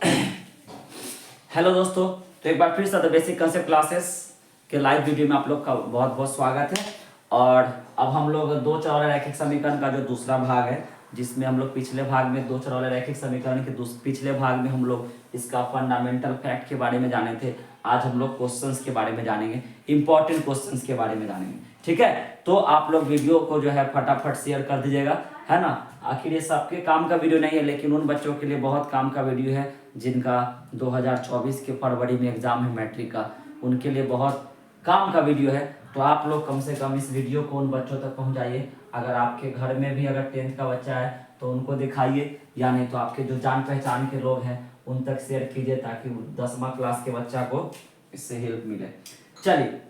Hello दोस्तों, तो एक बार फिर से द बेसिक कंसेप्ट क्लासेस के लाइव वीडियो में आप लोग का बहुत बहुत स्वागत है। और अब हम लोग दो चर रैखिक समीकरण का जो दूसरा भाग है, जिसमें हम लोग पिछले भाग में दो चर रैखिक समीकरण के पिछले भाग में हम लोग इसका फंडामेंटल फैक्ट के बारे में जाने थे। आज हम लोग क्वेश्चंस के बारे में जानेंगे, इंपॉर्टेंट क्वेश्चंस के बारे में जानेंगे। ठीक है, तो आप लोग वीडियो को जो है फटाफट शेयर कर दीजिएगा, है ना। आखिर ये सबके काम का वीडियो नहीं है, लेकिन उन बच्चों के लिए बहुत काम का वीडियो है जिनका 2024 के फरवरी में एग्जाम है मैट्रिक का, उनके लिए बहुत काम का वीडियो है। तो आप लोग कम से कम इस वीडियो को उन बच्चों तक पहुंचाइए। अगर आपके घर में भी अगर 10th का बच्चा है तो उनको दिखाइए, या नहीं तो आपके जो जान पहचान के लोग हैं उन तक शेयर कीजिए, ताकि 10वीं क्लास के बच्चा को इससे हेल्प मिले। चलिए,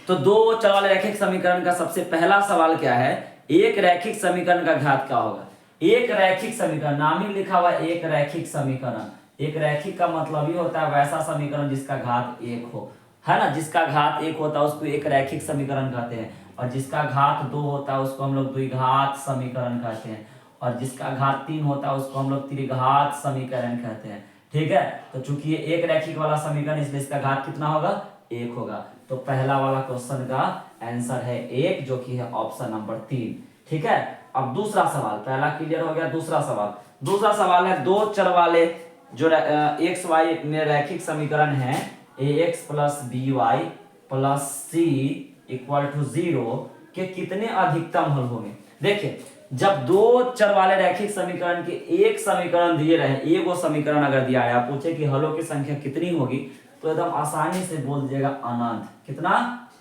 तो दो चर वाले रैखिक समीकरण का सबसे पहला सवाल क्या है? एक रैखिक समीकरण का घात क्या होगा? एक रैखिक समीकरण, नाम ही लिखा हुआ एक रैखिक समीकरण। एक रैखिक का मतलब ही होता है वैसा समीकरण जिसका घात एक हो, है ना। जिसका घात एक होता है उसको एक रैखिक समीकरण कहते हैं, और जिसका घात दो होता है उसको हम लोग द्विघात समीकरण कहते हैं, और जिसका घात तीन होता है उसको हम लोग त्रिघात समीकरण कहते हैं। ठीक है, तो चूंकि ये एक रैखिक वाला समीकरण इसलिए इसका घात कितना होगा? एक होगा। तो पहला वाला क्वेश्चन का आंसर है एक, जो कि है ऑप्शन नंबर 3। ठीक है, अब दूसरा सवाल, पहला क्लियर हो गया। दूसरा सवाल है दो चर वाले जो एक्स वाई में रैखिक समीकरण है ax plus B Y plus C equal to 0 के कितने अधिकतम हल होंगे? देखिए, जब दो चर वाले रैखिक समीकरण के एक समीकरण दिए रहे, एगो समीकरण अगर दिया है, आप पूछे कि हलों की संख्या कितनी होगी, तो एकदम आसानी से बोल दीजिएगा अनंत। कितना?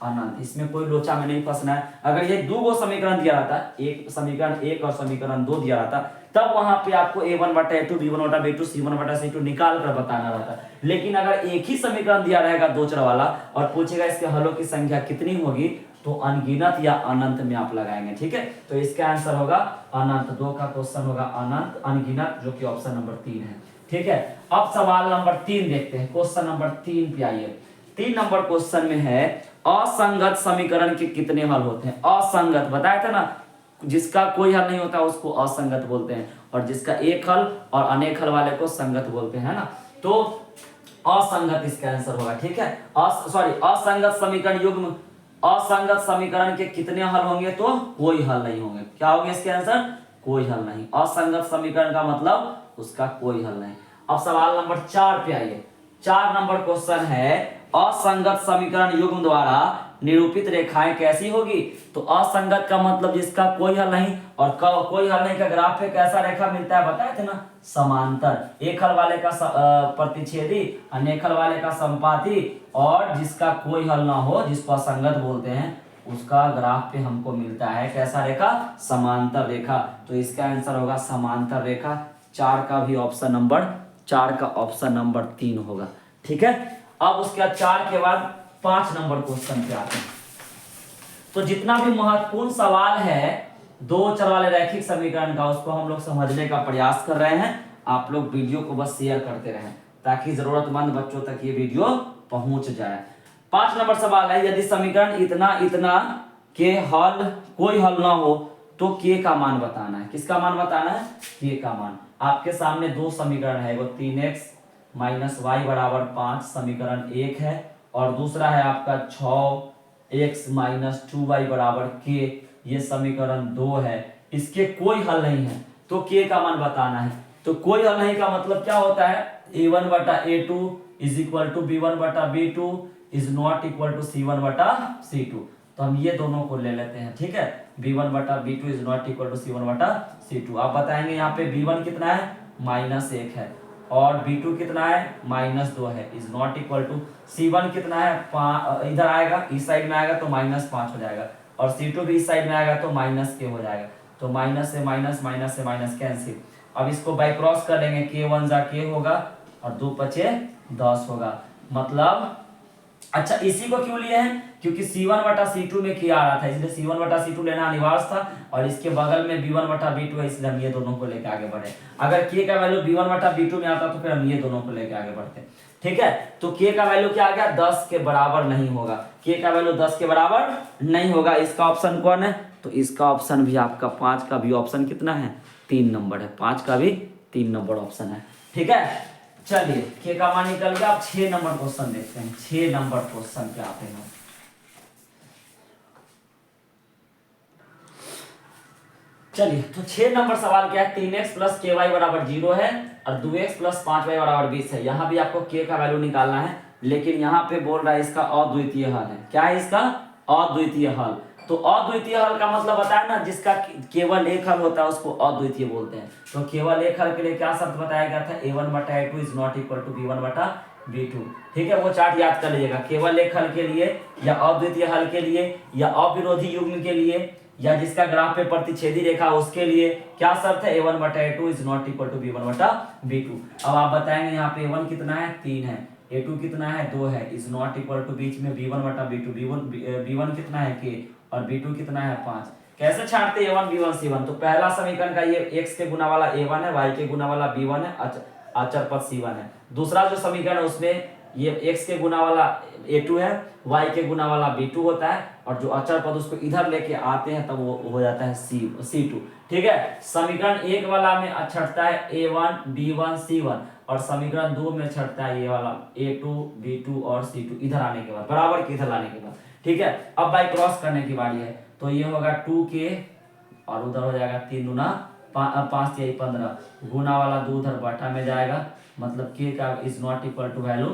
अनंत। इसमें कोई लोचा में नहीं फंसना है। अगर ये दो समीकरण दिया रहता, एक समीकरण एक और समीकरण दो दिया रहता, तब वहां पे आपको a1 बटा a2 b1 बटा b2 c1 बटा c2 निकाल कर बताना रहता। लेकिन अगर एक ही समीकरण दिया रहेगा दो चर वाला और पूछेगा इसके हलों की संख्या कितनी होगी, तो अनगिनत या अनंत में आप लगाएंगे। ठीक है, तो इसका आंसर होगा अनंत। दो का क्वेश्चन होगा अनंत, अनगिनत, जो कि ऑप्शन नंबर 3 है। ठीक है, अब सवाल नंबर 3 देखते हैं। क्वेश्चन नंबर 3 पे आइए। 3 नंबर क्वेश्चन में है असंगत समीकरण के कितने हल होते हैं? असंगत बताया था ना, जिसका कोई हल नहीं होता उसको असंगत बोलते हैं, और जिसका एक हल और अनेक हल वाले को संगत बोलते हैं ना। तो असंगत इसका आंसर होगा। ठीक है, असंगत समीकरण युग्म, असंगत समीकरण के कितने हल होंगे? तो कोई हल नहीं होंगे। क्या होंगे इसके आंसर? कोई हल नहीं। असंगत समीकरण का मतलब उसका कोई हल नहीं। अब सवाल नंबर 4 पे आइए। 4 नंबर क्वेश्चन है असंगत समीकरण युग्म द्वारा निरूपित रेखाएं कैसी होगी? तो असंगत का मतलब जिसका कोई हल नहीं, और कोई हल नहीं का ग्राफ पे कैसा रेखा मिलता है बताए थे ना? समांतर। एक हल वाले का प्रतिच्छेदी, अनेक हल वाले का संपाती, और जिसका कोई हल ना हो, जिसको असंगत बोलते हैं, उसका ग्राफ पे हमको मिलता है कैसा रेखा? समांतर रेखा। तो इसका आंसर होगा समांतर रेखा। 4 का ऑप्शन नंबर 3 होगा। ठीक है, अब उसके बाद 4 के बाद 5 नंबर क्वेश्चन पे आते हैं। तो जितना भी महत्वपूर्ण सवाल है दो चर वाले रैखिक समीकरण का, उसको हम लोग समझने का प्रयास कर रहे हैं। आप लोग वीडियो को बस शेयर करते रहें ताकि जरूरतमंद बच्चों तक ये वीडियो पहुंच जाए। 5 नंबर सवाल है, यदि समीकरण इतना इतना के हल कोई हल ना हो तो के का मान बताना है। किसका मान बताना है? के का मान। आपके सामने दो समीकरण है, वो 3x माइनस वाई बराबर 5 समीकरण 1 है, और दूसरा है आपका 6x माइनस 2y बराबर k, ये समीकरण 2 है। इसके कोई हल नहीं है तो k का मान बताना है। तो कोई हल नहीं का मतलब क्या होता है? a1 बटा a2 is equal to b1 बटा b2 is not equal to c1 बटा c2। तो हम ये दोनों को ले लेते हैं। ठीक है, b1 बटा b2 is not equal to c1 बटा c2। आप बताएंगे यहाँ पे b1 कितना है? -1 है, और b2 कितना है? -2 है, is not equal to c1 कितना है? इधर आएगा, इस साइड में आएगा तो -5 हो जाएगा, और c2 भी इस साइड में आएगा तो -k हो जाएगा। तो माइनस से माइनस कैंसिल। अब इसको बाई क्रॉस कर देंगे, k1 जा k होगा और 2 पचे 10 होगा। मतलब अच्छा, इसी को क्यों लिए हैं? क्योंकि c1 बटा c2 में k आ रहा था, इसलिए c1 बटा c2 लेना अनिवार्य था, और इसके बगल में b1 बटा b2 है, इसलिए हम ये दोनों को लेकर आगे बढ़े। अगर k का वैल्यू b1 बटा b2 में आता तो फिर हम ये दोनों को लेकर आगे बढ़ते। ठीक है, तो k का वैल्यू क्या आ गया? 10 के बराबर नहीं होगा। k का वैल्यू 10 के बराबर नहीं होगा। इसका ऑप्शन कौन है? तो इसका ऑप्शन भी आपका 5 का भी ऑप्शन कितना है? 3 नंबर है। 5 का भी 3 नंबर ऑप्शन है। ठीक है, चलिए के का मान निकल गया। अब 6 नंबर क्वेश्चन देखते हैं। 6 नंबर क्वेश्चन पे आते हैं। चलिए तो 6 नंबर सवाल क्या है, 3x प्लस के वाई बराबर 0 है और 2x प्लस 5y बराबर 20 है। यहाँ भी आपको k का वैल्यू निकालना है, लेकिन यहाँ पे बोल रहा है इसका अद्वितीय हल है। क्या है इसका? अद्वितीय हल। तो अद्वितीय हल का मतलब बताया ना, जिसका केवल एक हल होता है उसको अद्वितीय बोलते हैं। तो केवल एक हल के लिए क्या शब्द बताया गया था, a1 बटा a2 is not equal to b1 बटा b2। ठीक है, वो चार्ट याद कर लीजिएगा। केवल एक हल के लिए या अद्वितीय हल के लिए या अविरोधी युग्म के लिए या जिसका ग्राफ पे प्रतिच्छेदी रेखा उसके लिए क्या शर्त है, a1 बटा a2 is not equal to b1 बटा b2। अब आप बताएंगे यहाँ पे a1 कितना है, 3 है, a2 कितना है, 2 है, इज नॉट इक्वल टू बीच में b1 बटा b2, b1 कितना है k और b2 कितना है 5। कैसे छांटते a1 b1 c1? तो पहला समीकरण का ये x के गुना वाला a1 है, y के गुना वाला b1 है, अचर पद c1 है। दूसरा जो समीकरण है उसमें ये x के गुना वाला a2 है, y के गुना वाला b2 होता है, और जो अचर पद उसको इधर लेके आते हैं तब वो हो जाता है c2। ठीक है, समीकरण 1 वाला में छटता है a1 b1 c1 और समीकरण 2 में छटता है ये वाला a2 b2 और c2 इधर आने के बाद, बराबर के इधर लाने के बाद। ठीक है, अब बाई क्रॉस करने की बारी है। तो ये होगा 2k और उधर हो जाएगा 3 गुना 5 या 15, गुना वाला 2 उधर बटा में जाएगा, मतलब k का is not equal to value,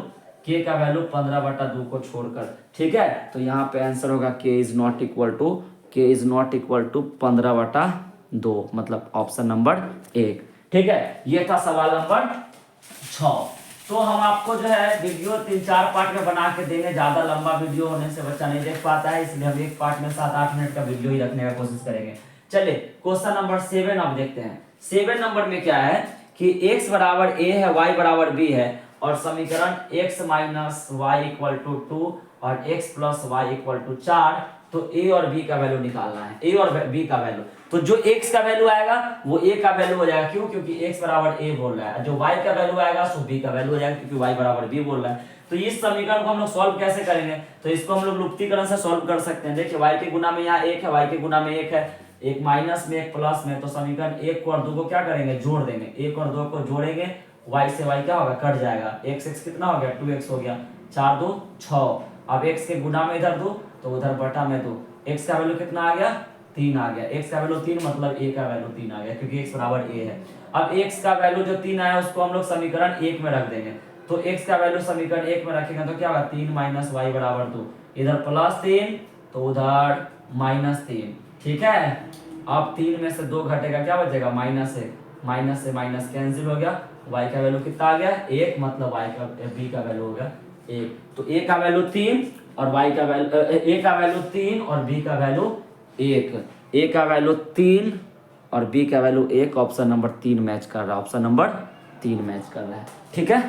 k का वैल्यू 15 बटा 2 को छोड़कर। ठीक है, तो यहाँ पे आंसर होगा k is not equal to 15 बटा 2, मतलब ऑप्शन नंबर 1। ठीक है, ये था सवाल नंबर 6। तो हम आपको जो है वीडियो 3-4 पार्ट में बना के देंगे। ज्यादा लंबा वीडियो होने से बच्चा नहीं देख पाता है, इसलिए हम एक पार्ट में 7-8 मिनट का वीडियो ही रखने का कोशिश करेंगे। चलिए क्वेश्चन नंबर 7 अब देखते हैं। 7 नंबर में क्या है कि x बराबर a है, y बराबर b है और समीकरण x minus Y equal to 2 और x plus Y equal to 4। तो a और b का वैल्यू निकालना है, a और b का वैल्यू। तो जो x का वैल्यू आएगा वो a का वैल्यू हो जाएगा, क्यों? क्योंकि x बराबर a बोल रहा है। जो y का वैल्यू आएगा सो b का वैल्यू हो जाएगा, क्योंकि y बराबर b बोल रहा है। तो इस समीकरण को हम लोग सॉल्व कैसे करेंगे? तो इसको हम लोग लुप्तीकरण से सॉल्व कर सकते हैं। देखिए y के गुना में यहाँ 1 है, y के गुना में 1 है, एक माइनस में एक प्लस में, तो समीकरण 1 को और 2 को क्या करेंगे, जोड़ देंगे। 1 और 2 को जोड़ेंगे, y से y क्या होगा, कट जाएगा। x कितना हो गया, 2x हो गया, 4 2 6। अब x के गुना में इधर 2 तो उधर बटा में 2, x का वैल्यू कितना आ गया, 3 आ गया। x का वैल्यू 3 मतलब a का वैल्यू 3 आ गया, क्योंकि x बराबर a है। अब x का वैल्यू जो 3 आया उसको हम लोग समीकरण 1 में रख देंगे। तो x का वैल्यू समीकरण 1 में रखेंगे तो क्या होगा, 3 माइनस वाई बराबर 2, इधर प्लस 3 तो उधर माइनस 3। ठीक है, अब 3 में से 2 घटेगा, क्या बचेगा, माइनस 1, माइनस से माइनस कैंसिल हो गया। y का वैल्यू कितना आ गया, 1, मतलब b का वैल्यू हो गया 1। तो a का वैल्यू 3 और y का वैल्यू a का वैल्यू 3 और b का वैल्यू 1, a का वैल्यू 3 और b का वैल्यू 1। ऑप्शन नंबर 3 मैच कर रहा है, ऑप्शन नंबर 3 मैच कर रहा है। ठीक है।